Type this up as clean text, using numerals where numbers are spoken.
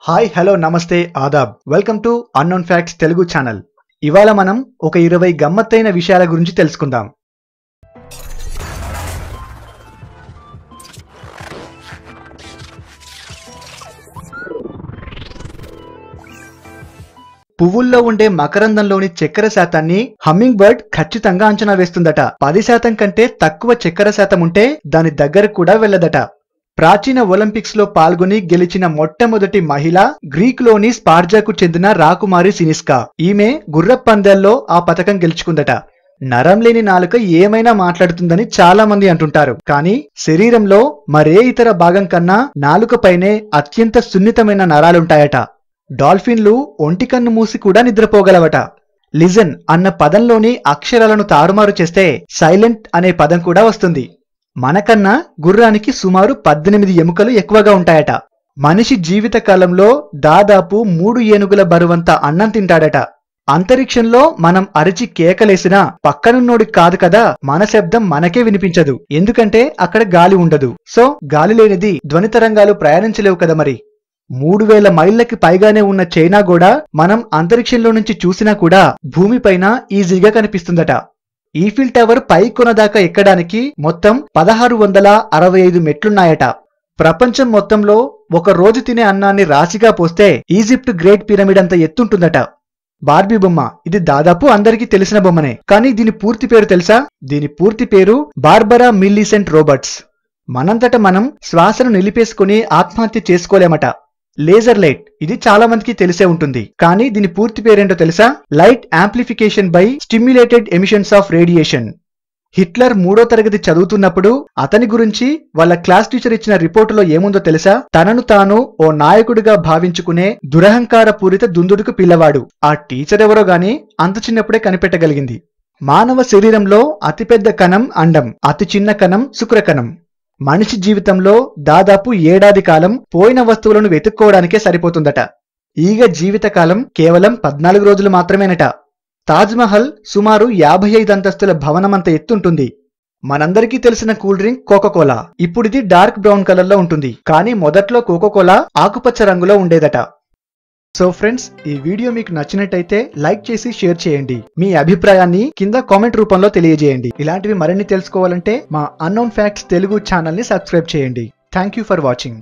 Hi hello నమస్తే ఆదాబ్ welcome to unknown facts Telugu channel. ఇవాళ మనం ఒక 20 గమ్మత్తైన విషయాల గురించి తెలుసుకుందాం. పువ్వుల్లో ఉండే మకరందంలోని చక్కెర శాతాన్ని హమ్మింగ్ బర్డ్ ఖచ్చితంగా అంచనా వేస్తుందట. 10% కంటే తక్కువ చక్కెర శాతం ఉంటే దాని దగ్గరకు కూడా వెళ్లదట. ప్రాచీన ఒలింపిక్స్ లో పాల్గొని గెలిచిన మొట్టమొదటి మహిళ గ్రీకులోని స్పార్జాకు చెందిన రాకుమారి సినిస్కా. ఈమె గుర్రపందాల్లో ఆ పతకం గెలుచుకుందట. నరం లేని నాలుక ఏమైనా మాట్లాడుతుందని చాలా మంది అంటుంటారు. కానీ శరీరంలో మరే ఇతర భాగం కన్నా నాలుకపైనే అత్యంత సున్నితమైన నరాలుంటాయట. డాల్ఫిన్లు ఒంటి కన్ను మూసి కూడా నిద్రపోగలవట. లిజన్ అన్న పదంలోని అక్షరాలను తారుమారు చేస్తే సైలెంట్ అనే పదం కూడా వస్తుంది. మనకన్నా గుర్రానికి సుమారు 18 ఎముకలు ఎక్కువగా ఉంటాయట. మనిషి జీవిత కాలంలో దాదాపు 3 ఏనుగుల బరువంత అన్నం తింటాడట. అంతరిక్షంలో మనం అరిచి కేకలేసినా పక్కనున్నోడికి కాదు కదా, మన శబ్దం మనకే వినిపించదు. ఎందుకంటే అక్కడ గాలి ఉండదు. సో గాలి లేనిది ధ్వని తరంగాలు ప్రయాణించలేవు కదా. మరి 3000 మైళ్ళకి పైగానే ఉన్న చైనా కూడా మనం అంతరిక్షంలో నుంచి చూసినా కూడా భూమిపైన ఈజీగా కనిపిస్తుందట. ఈఫిల్ టవర్ పై కొనదాకా ఎక్కడానికి మొత్తం 1665 మెట్లున్నాయట. ప్రపంచం మొత్తంలో ఒక రోజు తినే అన్నాన్ని రాశిగా పోస్తే ఈజిప్ట్ గ్రేట్ పిరమిడ్ అంత ఎత్తుంటుందట. బార్బీ బొమ్మ ఇది దాదాపు అందరికీ తెలిసిన బొమ్మనే. కానీ దీని పూర్తి పేరు తెలుసా? దీని పూర్తి పేరు బార్బరా మిల్లీసెంట్ రోబర్ట్స్. మనంతట మనం శ్వాసను నిలిపేసుకుని ఆత్మహత్య చేసుకోలేమట. లేజర్ లైట్ ఇది చాలా మందికి తెలిసే ఉంటుంది. కానీ దీని పూర్తి పేరేంటో తెలుసా? Light amplification by stimulated emissions of radiation. Hitler 3వ తరగతి చదువుతున్నప్పుడు అతని గురించి వాళ్ళ క్లాస్ టీచర్ ఇచ్చిన రిపోర్టులో ఏముందో తెలుసా? తనను తాను ఓ నాయకుడిగా భావించుకునే దురహంకార పూరిత దుందుడుకు పిల్లవాడు. ఆ టీచర్ ఎవరో గాని అంత చిన్నప్పుడే కనిపెట్టగలిగింది. మానవ శరీరంలో అతిపెద్ద కణం అండం, అతి చిన్న కణం శుక్రకణం. మనిషి జీవితంలో దాదాపు 1 ఏడాది కాలం పోయిన వస్తువులను వెతుక్కోవడానికే సరిపోతుందట. ఈగ జీవితకాలం కేవలం 14 రోజులు మాత్రమేనట. తాజ్మహల్ సుమారు 55 అంతస్తుల భవనమంత ఎత్తుంటుంది. మనందరికీ తెలిసిన కూల్ డ్రింక్ కోకోకోలా ఇప్పుడిది డార్క్ బ్రౌన్ కలర్ లో ఉంటుంది. కానీ మొదట్లో కోకోకోలా ఆకుపచ్చ రంగులో ఉండేదట. సో ఫ్రెండ్స్, ఈ వీడియో మీకు నచ్చినట్టయితే లైక్ చేసి షేర్ చేయండి. మీ అభిప్రాయాన్ని కింద కామెంట్ రూపంలో తెలియజేయండి. ఇలాంటివి మరిన్ని తెలుసుకోవాలంటే మా అన్నోన్ ఫ్యాక్ట్స్ తెలుగు ఛానల్ ని సబ్స్క్రైబ్ చేయండి. Thank you for watching.